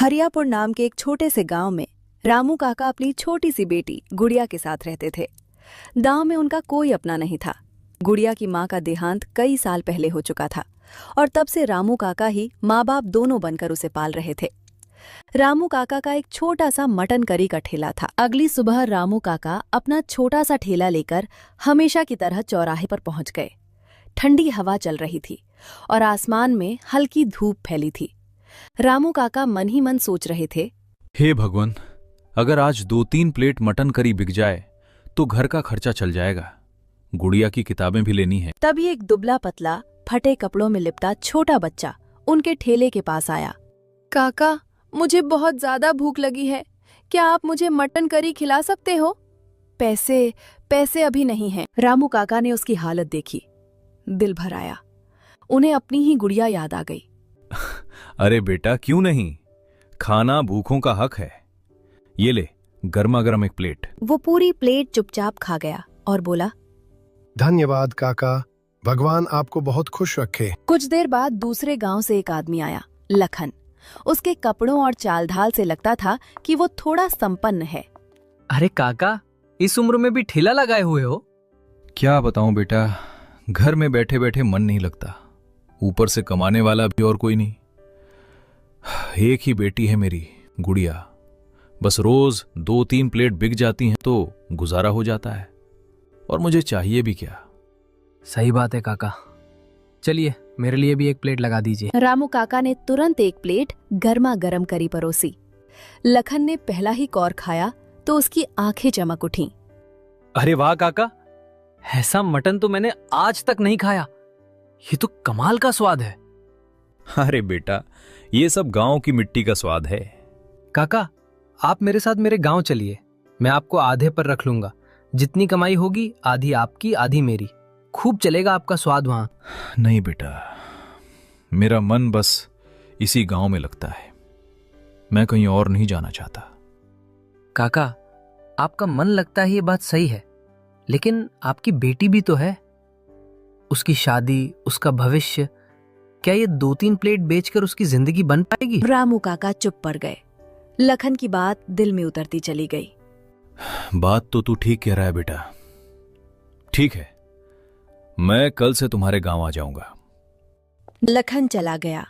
हरियापुर नाम के एक छोटे से गांव में रामू काका अपनी छोटी सी बेटी गुड़िया के साथ रहते थे। गांव में उनका कोई अपना नहीं था। गुड़िया की मां का देहांत कई साल पहले हो चुका था और तब से रामू काका ही माँ बाप दोनों बनकर उसे पाल रहे थे। रामू काका का एक छोटा सा मटन करी का ठेला था। अगली सुबह रामू काका अपना छोटा सा ठेला लेकर हमेशा की तरह चौराहे पर पहुंच गए। ठंडी हवा चल रही थी और आसमान में हल्की धूप फैली थी। रामू काका मन ही मन सोच रहे थे, हे भगवान, अगर आज 2-3 प्लेट मटन करी बिक जाए तो घर का खर्चा चल जाएगा। गुड़िया की किताबें भी लेनी है। तभी एक दुबला पतला फटे कपड़ों में लिपटा छोटा बच्चा उनके ठेले के पास आया। काका, मुझे बहुत ज्यादा भूख लगी है, क्या आप मुझे मटन करी खिला सकते हो? पैसे अभी नहीं हैं। रामू काका ने उसकी हालत देखी, दिल भर आया। उन्हें अपनी ही गुड़िया याद आ गई। अरे बेटा, क्यों नहीं, खाना भूखों का हक है। ये ले, गर्मा गर्म एक प्लेट। वो पूरी प्लेट चुपचाप खा गया और बोला, धन्यवाद काका, भगवान आपको बहुत खुश रखे। कुछ देर बाद दूसरे गांव से एक आदमी आया, लखन। उसके कपड़ों और चाल ढाल से लगता था कि वो थोड़ा संपन्न है। अरे काका, इस उम्र में भी ठेला लगाए हुए हो? क्या बताऊं बेटा, घर में बैठे बैठे मन नहीं लगता, ऊपर से कमाने वाला भी और कोई नहीं। एक ही बेटी है मेरी, गुड़िया। बस रोज 2-3 प्लेट बिक जाती हैं तो गुजारा हो जाता है, और मुझे चाहिए भी क्या। सही बात है काका, चलिए मेरे लिए भी एक प्लेट लगा दीजिए। रामू काका ने तुरंत एक प्लेट गर्मा गर्म करी परोसी। लखन ने पहला ही कौर खाया तो उसकी आंखें चमक उठीं। अरे वाह काका, ऐसा मटन तो मैंने आज तक नहीं खाया। ये तो कमाल का स्वाद है। अरे बेटा, ये सब गांव की मिट्टी का स्वाद है। काका, आप मेरे साथ मेरे गांव चलिए, मैं आपको आधे पर रख लूंगा। जितनी कमाई होगी आधी आपकी आधी मेरी। खूब चलेगा आपका स्वाद वहां। नहीं बेटा, मेरा मन बस इसी गांव में लगता है, मैं कहीं और नहीं जाना चाहता। काका, आपका मन लगता है, ये बात सही है, लेकिन आपकी बेटी भी तो है। उसकी शादी, उसका भविष्य, क्या ये 2-3 प्लेट बेचकर उसकी जिंदगी बन पाएगी? रामू काका चुप पड़ गए। लखन की बात दिल में उतरती चली गई। बात तो तू ठीक कह रहा है बेटा। ठीक है, मैं कल से तुम्हारे गांव आ जाऊंगा। लखन चला गया।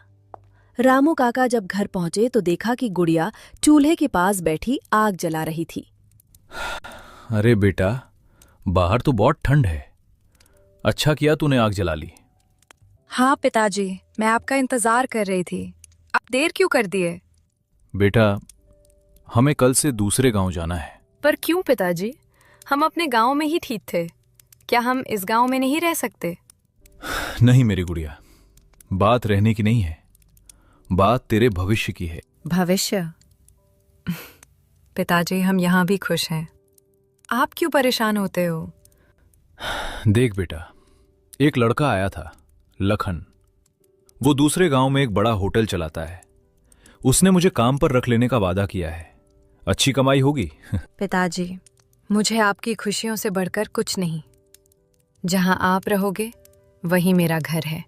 रामू काका जब घर पहुंचे तो देखा कि गुड़िया चूल्हे के पास बैठी आग जला रही थी। अरे बेटा, बाहर तो बहुत ठंड है, अच्छा किया तूने आग जला ली। हाँ पिताजी, मैं आपका इंतजार कर रही थी, आप देर क्यों कर दिए? बेटा, हमें कल से दूसरे गांव जाना है। पर क्यों पिताजी, हम अपने गांव में ही ठीक थे, क्या हम इस गांव में नहीं रह सकते? नहीं मेरी गुड़िया, बात रहने की नहीं है, बात तेरे भविष्य की है। भविष्य? पिताजी, हम यहाँ भी खुश हैं, आप क्यों परेशान होते हो? देख बेटा, एक लड़का आया था, लखन। वो दूसरे गांव में एक बड़ा होटल चलाता है। उसने मुझे काम पर रख लेने का वादा किया है, अच्छी कमाई होगी। पिताजी, मुझे आपकी खुशियों से बढ़कर कुछ नहीं। जहां आप रहोगे वहीं मेरा घर है।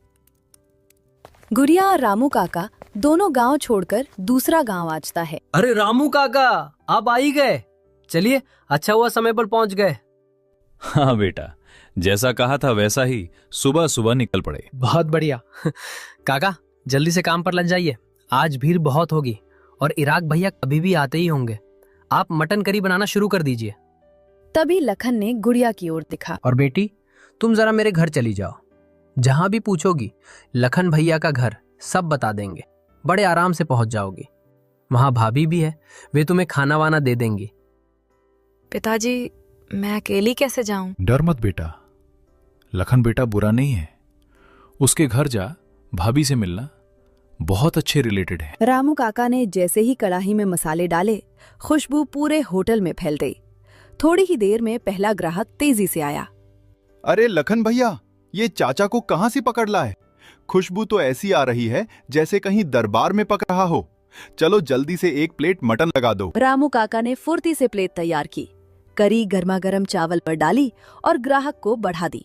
गुड़िया और रामू काका दोनों गांव छोड़कर दूसरा गांव आजता है। अरे रामू काका, आप आ ही गए। चलिए, अच्छा हुआ समय पर पहुंच गए। हाँ बेटा, जैसा कहा था वैसा ही सुबह सुबह निकल पड़े। बहुत बढ़िया। काका, जल्दी से काम पर लग जाइए, आज भीड़ बहुत होगी और इराक भैया कभी भी आते ही होंगे। आप मटन करी बनाना शुरू कर दीजिए। तभी लखन ने गुड़िया की ओर देखा। और बेटी, तुम जरा मेरे घर चली जाओ, जहां भी पूछोगी लखन भैया का घर सब बता देंगे, बड़े आराम से पहुंच जाओगी। वहां भाभी भी है, वे तुम्हें खाना वाना दे देंगी। पिताजी, मैं अकेली कैसे जाऊं? डर मत बेटा, लखन बेटा बुरा नहीं है, उसके घर जा, भाभी से मिलना, बहुत अच्छे रिलेटेड है। रामू काका ने जैसे ही कढ़ाई में मसाले डाले, खुशबू पूरे होटल में फैल गई। थोड़ी ही देर में पहला ग्राहक तेजी से आया। अरे लखन भैया, ये चाचा को कहां से पकड़ लाए? खुशबू तो ऐसी आ रही है जैसे कहीं दरबार में पक रहा हो। चलो जल्दी से एक प्लेट मटन लगा दो। रामू काका ने फुर्ती से प्लेट तैयार की, करी गर्मा गर्म चावल पर डाली और ग्राहक को बढ़ा दी।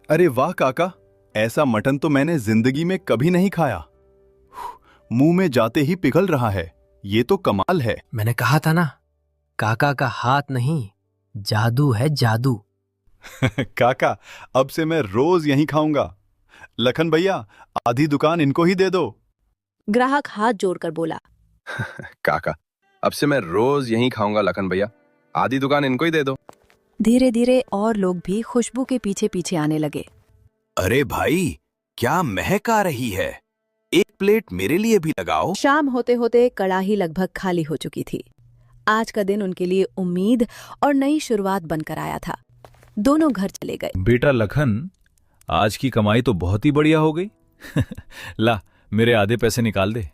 अरे वाह काका, ऐसा मटन तो मैंने जिंदगी में कभी नहीं खाया। मुंह में जाते ही पिघल रहा है। ये तो कमाल है। मैंने कहा था ना, काका का हाथ नहीं, जादू है जादू। काका, अब से मैं रोज यहीं खाऊंगा। लखन भैया, आधी दुकान इनको ही दे दो। ग्राहक हाथ जोड़कर बोला। काका, अब से मैं रोज यहीं खाऊंगा लखन भैया, आधी दुकान इनको ही दे दो। धीरे धीरे और लोग भी खुशबू के पीछे पीछे आने लगे। अरे भाई, क्या महक आ रही है, एक प्लेट मेरे लिए भी लगाओ। शाम होते होते कड़ाही लगभग खाली हो चुकी थी। आज का दिन उनके लिए उम्मीद और नई शुरुआत बनकर आया था। दोनों घर चले गए। बेटा लखन, आज की कमाई तो बहुत ही बढ़िया हो गई। ला, मेरे आधे पैसे निकाल दे।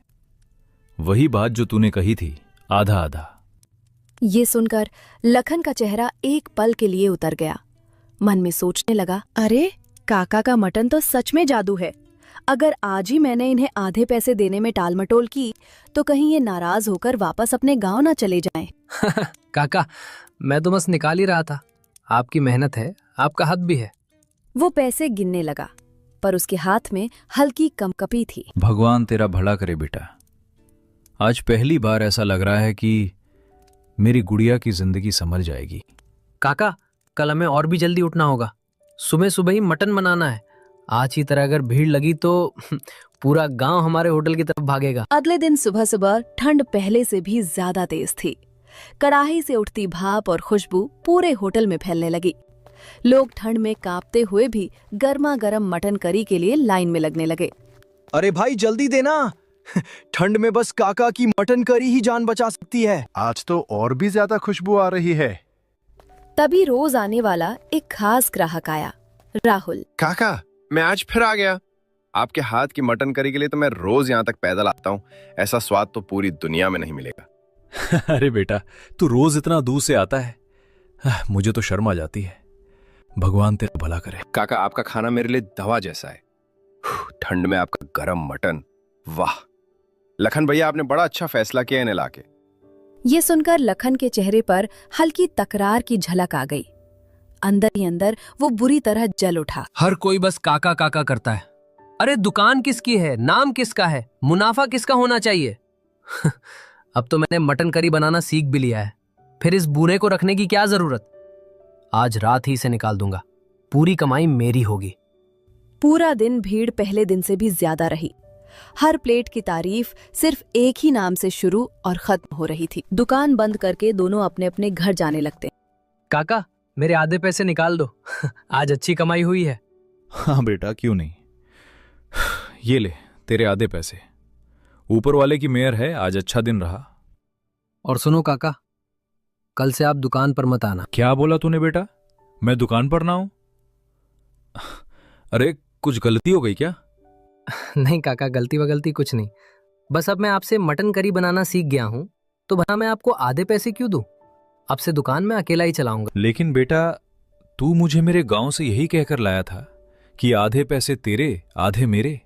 वही बात जो तूने कही थी, आधा आधा। ये सुनकर लखन का चेहरा एक पल के लिए उतर गया। मन में सोचने लगा, अरे काका का मटन तो सच में जादू है। अगर आज ही मैंने इन्हें आधे पैसे देने में टालमटोल की तो कहीं ये नाराज होकर वापस अपने गांव ना चले जाएं। काका, मैं तो बस निकाल ही रहा था। आपकी मेहनत है, आपका हक भी है। वो पैसे गिनने लगा, पर उसके हाथ में हल्की कंपकपी थी। भगवान तेरा भला करे बेटा। आज पहली बार ऐसा लग रहा है कि मेरी गुड़िया की जिंदगी संभल जाएगी। काका, कल हमें और भी जल्दी उठना होगा। सुबह सुबह ही मटन बनाना है। आज की तरह अगर भीड़ लगी तो पूरा गांव हमारे होटल की तरफ भागेगा। अगले दिन सुबह सुबह ठंड पहले से भी ज्यादा तेज थी। कड़ाही से उठती भाप और खुशबू पूरे होटल में फैलने लगी। लोग ठंड में कांपते हुए भी गर्मा गर्म मटन करी के लिए लाइन में लगने लगे। अरे भाई जल्दी देना, ठंड में बस काका की मटन करी ही जान बचा सकती है। आज तो और भी ज्यादा खुशबू आ रही है। तभी रोज आने वाला एक खास ग्राहक आया, राहुल। काका, मैं आज फिर आ गया। आपके हाथ की मटन करी के लिए तो मैं रोज यहाँ तक पैदल आता हूँ। ऐसा स्वाद तो पूरी दुनिया में नहीं मिलेगा। अरे बेटा, तू रोज इतना दूर से आता है, मुझे तो शर्म आ जाती है। भगवान तेरा भला करे। काका, आपका खाना मेरे लिए दवा जैसा है। ठंड में आपका गरम मटन, वाह। लखन भैया, आपने बड़ा अच्छा फैसला किया इन्हें लाके। ये सुनकर लखन के चेहरे पर हल्की तकरार की झलक आ गई। अंदर ही अंदर वो बुरी तरह जल उठा। हर कोई बस काका काका करता है। अरे दुकान किसकी है, नाम किसका है, मुनाफा किसका होना चाहिए। अब तो मैंने मटन करी बनाना सीख भी लिया है, फिर इस बूढ़े को रखने की क्या जरूरत। आज रात ही से निकाल दूंगा, पूरी कमाई मेरी होगी। पूरा दिन भीड़ पहले दिन से भी ज्यादा रही। हर प्लेट की तारीफ सिर्फ एक ही नाम से शुरू और खत्म हो रही थी। दुकान बंद करके दोनों अपने अपने घर जाने लगते। काका, मेरे आधे पैसे निकाल दो। आज अच्छी कमाई हुई है। हाँ बेटा, क्यों नहीं। ये ले तेरे आधे पैसे। ऊपर वाले की मेहर है, आज अच्छा दिन रहा। और सुनो काका, कल से आप दुकान पर मत आना। क्या बोला तूने बेटा? मैं दुकान पर ना हूं? अरे कुछ गलती हो गई क्या? नहीं काका, गलती वगलती कुछ नहीं। बस अब मैं आपसे मटन करी बनाना सीख गया हूँ, तो भला मैं आपको आधे पैसे क्यों दूं? अब से दुकान में अकेला ही चलाऊंगा। लेकिन बेटा, तू मुझे मेरे गांव से यही कहकर लाया था कि आधे पैसे तेरे, आधे मेरे,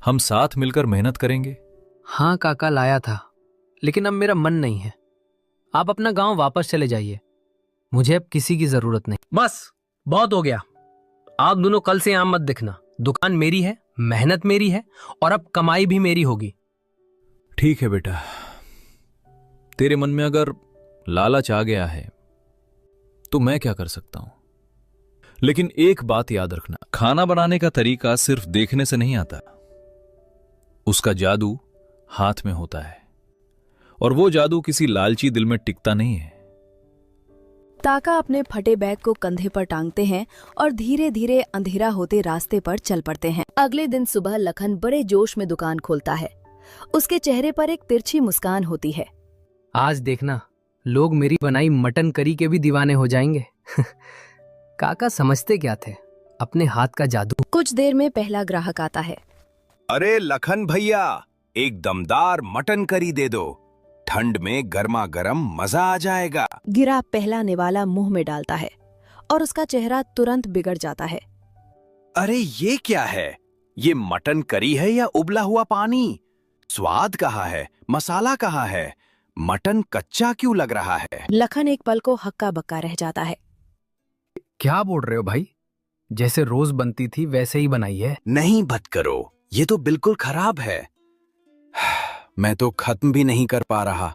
हम साथ मिलकर मेहनत करेंगे। हाँ काका, लाया था, लेकिन अब मेरा मन नहीं है। आप अपना गांव वापस चले जाइए, मुझे अब किसी की जरूरत नहीं। बस बहुत हो गया। आप दोनों कल से यहां मत दिखना। दुकान मेरी है, मेहनत मेरी है, और अब कमाई भी मेरी होगी। ठीक है बेटा, तेरे मन में अगर लालच आ गया है तो मैं क्या कर सकता हूं। लेकिन एक बात याद रखना, खाना बनाने का तरीका सिर्फ देखने से नहीं आता, उसका जादू हाथ में होता है, और वो जादू किसी लालची दिल में टिकता नहीं है। ताका अपने फटे बैग को कंधे पर टांगते हैं और धीरे धीरे अंधेरा होते रास्ते पर चल पड़ते हैं। अगले दिन सुबह लखन बड़े जोश में दुकान खोलता है। उसके चेहरे पर एक तिरछी मुस्कान होती है। आज देखना, लोग मेरी बनाई मटन करी के भी दीवाने हो जाएंगे। काका समझते क्या थे, अपने हाथ का जादू। कुछ देर में पहला ग्राहक आता है। अरे लखन भैया, एक दमदार मटन करी दे दो, ठंड में गर्मा गर्म मजा आ जाएगा। गिरा पहला निवाला मुंह में डालता है और उसका चेहरा तुरंत बिगड़ जाता है। अरे ये क्या है? ये मटन करी है या उबला हुआ पानी? स्वाद कहाँ है, मसाला कहाँ है? मटन कच्चा क्यों लग रहा है? लखन एक पल को हक्का बक्का रह जाता है। क्या बोल रहे हो भाई? जैसे रोज बनती थी वैसे ही बनाई है। नहीं बत करो, ये तो बिल्कुल खराब है। मैं तो खत्म भी नहीं कर पा रहा।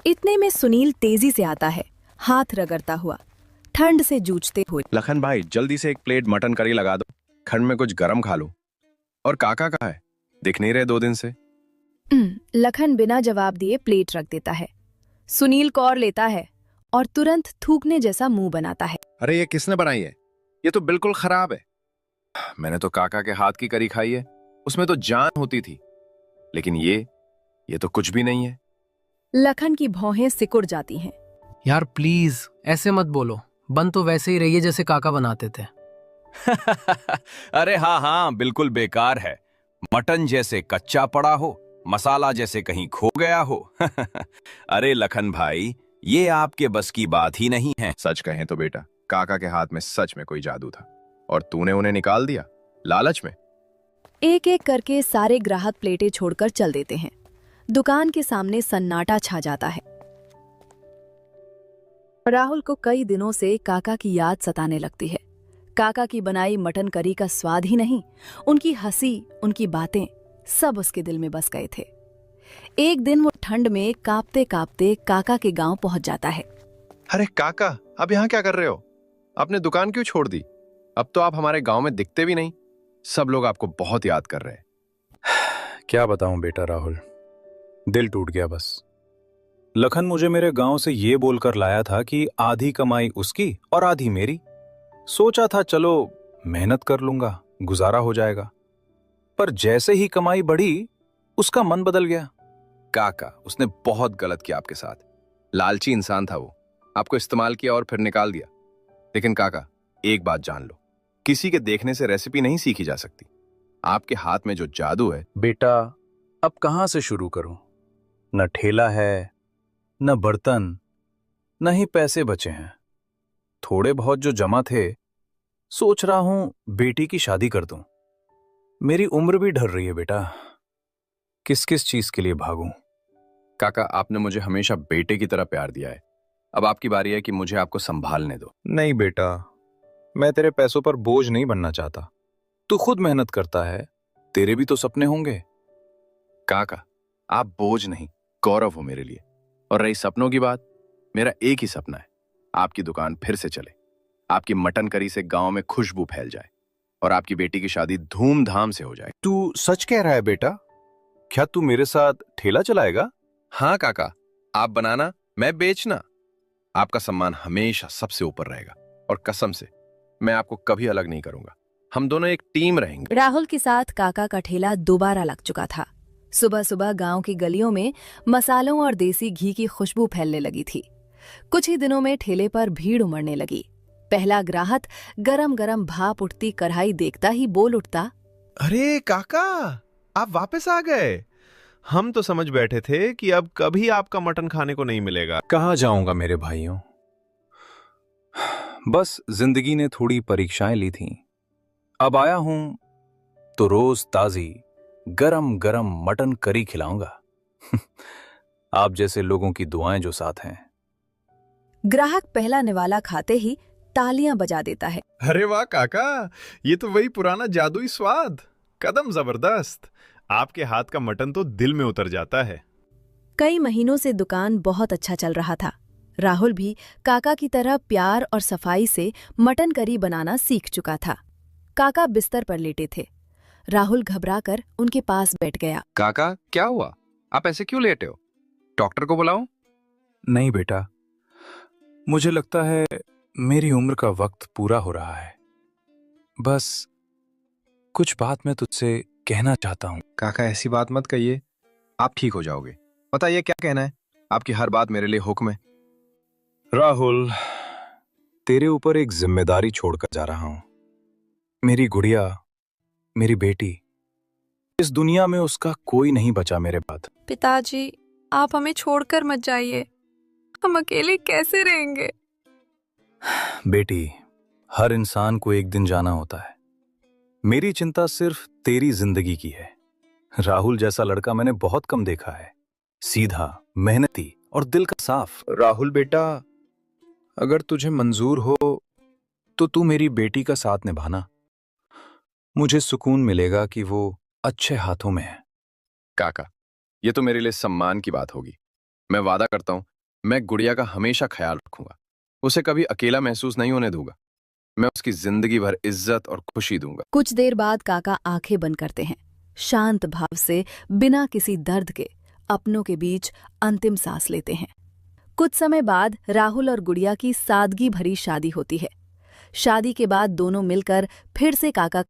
इतने में सुनील तेजी से आता है, हाथ रगड़ता हुआ, ठंड से जूझते हुए। लखन भाई जल्दी से एक प्लेट मटन करी लगा दो, ठंड में कुछ गरम खा लूं। और काका कहाँ है? दिख नहीं रहे 2 दिन से। लखन बिना जवाब दिए प्लेट रख देता है। सुनील कौर लेता है और तुरंत थूकने जैसा मुंह बनाता है। अरे ये किसने बनाई है? ये तो बिल्कुल खराब है। मैंने तो काका के हाथ की करी खाई है, उसमें तो जान होती थी। लेकिन ये तो कुछ भी नहीं है। लखन की भौहें सिकुड़ जाती हैं। यार प्लीज ऐसे मत बोलो, बन तो वैसे ही रही है जैसे काका बनाते थे। अरे हाँ हाँ, बिल्कुल बेकार है। मटन जैसे कच्चा पड़ा हो, मसाला जैसे कहीं खो गया हो। अरे लखन भाई, ये आपके बस की बात ही नहीं है। सच कहें तो बेटा, काका के हाथ में सच में कोई जादू था और तूने उन्हें निकाल दिया लालच में। एक एक करके सारे ग्राहक प्लेटें छोड़कर चल देते हैं। दुकान के सामने सन्नाटा छा जाता है। राहुल को कई दिनों से काका की याद सताने लगती है। काका की बनाई मटन करी का स्वाद ही नहीं, उनकी हंसी, उनकी बातें सब उसके दिल में बस गए थे। एक दिन वो ठंड में कांपते कांपते काका के गांव पहुंच जाता है। अरे काका, अब यहाँ क्या कर रहे हो? आपने दुकान क्यों छोड़ दी? अब तो आप हमारे गांव में दिखते भी नहीं। सब लोग आपको बहुत याद कर रहे हैं। क्या बताऊं बेटा राहुल, दिल टूट गया बस। लखन मुझे मेरे गांव से ये बोलकर लाया था कि आधी कमाई उसकी और आधी मेरी। सोचा था चलो मेहनत कर लूंगा, गुजारा हो जाएगा। पर जैसे ही कमाई बढ़ी, उसका मन बदल गया। काका, उसने बहुत गलत किया आपके साथ। लालची इंसान था वो, आपको इस्तेमाल किया और फिर निकाल दिया। लेकिन काका, एक बात जान लो, किसी के देखने से रेसिपी नहीं सीखी जा सकती। आपके हाथ में जो जादू है। बेटा अब कहां से शुरू करूं? न ठेला है, न बर्तन, न ही पैसे बचे हैं। थोड़े बहुत जो जमा थे, सोच रहा हूं बेटी की शादी कर दूं। मेरी उम्र भी ढल रही है बेटा, किस किस चीज के लिए भागूं? काका, आपने मुझे हमेशा बेटे की तरह प्यार दिया है। अब आपकी बारी है कि मुझे आपको संभालने दो। नहीं बेटा, मैं तेरे पैसों पर बोझ नहीं बनना चाहता। तू खुद मेहनत करता है, तेरे भी तो सपने होंगे। काका, आप बोझ नहीं, गौरव हो मेरे लिए। और रही सपनों की बात, मेरा एक ही सपना है, आपकी दुकान फिर से चले, आपकी मटन करी से गांव में खुशबू फैल जाए और आपकी बेटी की शादी धूमधाम से हो जाए। तू सच कह रहा है बेटा? क्या तू मेरे साथ ठेला चलाएगा? हाँ काका, आप बनाना, मैं बेचना। आपका सम्मान हमेशा सबसे ऊपर रहेगा और कसम से मैं आपको कभी अलग नहीं करूंगा। हम दोनों एक टीम रहेंगे। राहुल के साथ काका का ठेला दोबारा लग चुका था। सुबह सुबह गांव की गलियों में मसालों और देसी घी की खुशबू फैलने लगी थी। कुछ ही दिनों में ठेले पर भीड़ उमड़ने लगी। पहला ग्राहक गरम गरम भाप उठती कढ़ाई देखता ही बोल उठता, अरे काका, आप वापस आ गए। हम तो समझ बैठे थे कि अब कभी आपका मटन खाने को नहीं मिलेगा। कहाँ जाऊंगा मेरे भाइयों, बस जिंदगी ने थोड़ी परीक्षाएं ली थीं। अब आया हूं तो रोज ताजी गरम गरम मटन करी खिलाऊंगा। आप जैसे लोगों की दुआएं जो साथ हैं। ग्राहक पहला निवाला खाते ही तालियां बजा देता है। अरे वाह काका, ये तो वही पुराना जादुई स्वाद। कदम जबरदस्त। आपके हाथ का मटन तो दिल में उतर जाता है। कई महीनों से दुकान बहुत अच्छा चल रहा था। राहुल भी काका की तरह प्यार और सफाई से मटन करी बनाना सीख चुका था। काका बिस्तर पर लेटे थे। राहुल घबराकर उनके पास बैठ गया। काका, क्या हुआ? आप ऐसे क्यों लेटे हो? डॉक्टर को बुलाऊं? नहीं बेटा, मुझे लगता है मेरी उम्र का वक्त पूरा हो रहा है। बस कुछ बात मैं तुझसे कहना चाहता हूं। काका, ऐसी बात मत कहिए, आप ठीक हो जाओगे। बताइए क्या कहना है? आपकी हर बात मेरे लिए हुक्म है। राहुल, तेरे ऊपर एक जिम्मेदारी छोड़कर जा रहा हूं। मेरी गुड़िया, मेरी बेटी, इस दुनिया में उसका कोई नहीं बचा मेरे बाद। पिताजी, आप हमें छोड़कर मत जाइए, हम अकेले कैसे रहेंगे? बेटी, हर इंसान को एक दिन जाना होता है। मेरी चिंता सिर्फ तेरी जिंदगी की है। राहुल जैसा लड़का मैंने बहुत कम देखा है, सीधा, मेहनती और दिल का साफ। राहुल बेटा, अगर तुझे मंजूर हो तो तू मेरी बेटी का साथ निभाना। मुझे सुकून मिलेगा कि वो अच्छे हाथों में है। काका, ये तो मेरे लिए सम्मान की बात होगी। मैं वादा करता हूं, मैं गुड़िया का हमेशा ख्याल रखूंगा। उसे कभी अकेला महसूस नहीं होने दूंगा। मैं उसकी जिंदगी भर इज्जत और खुशी दूंगा। कुछ देर बाद काका आंखें बंद करते हैं, शांत भाव से बिना किसी दर्द के अपनों के बीच अंतिम सांस लेते हैं। कुछ समय बाद राहुल और गुड़िया की सादगी भरी शादी होती है। शादी के बाद दोनों मिलकर फिर से काका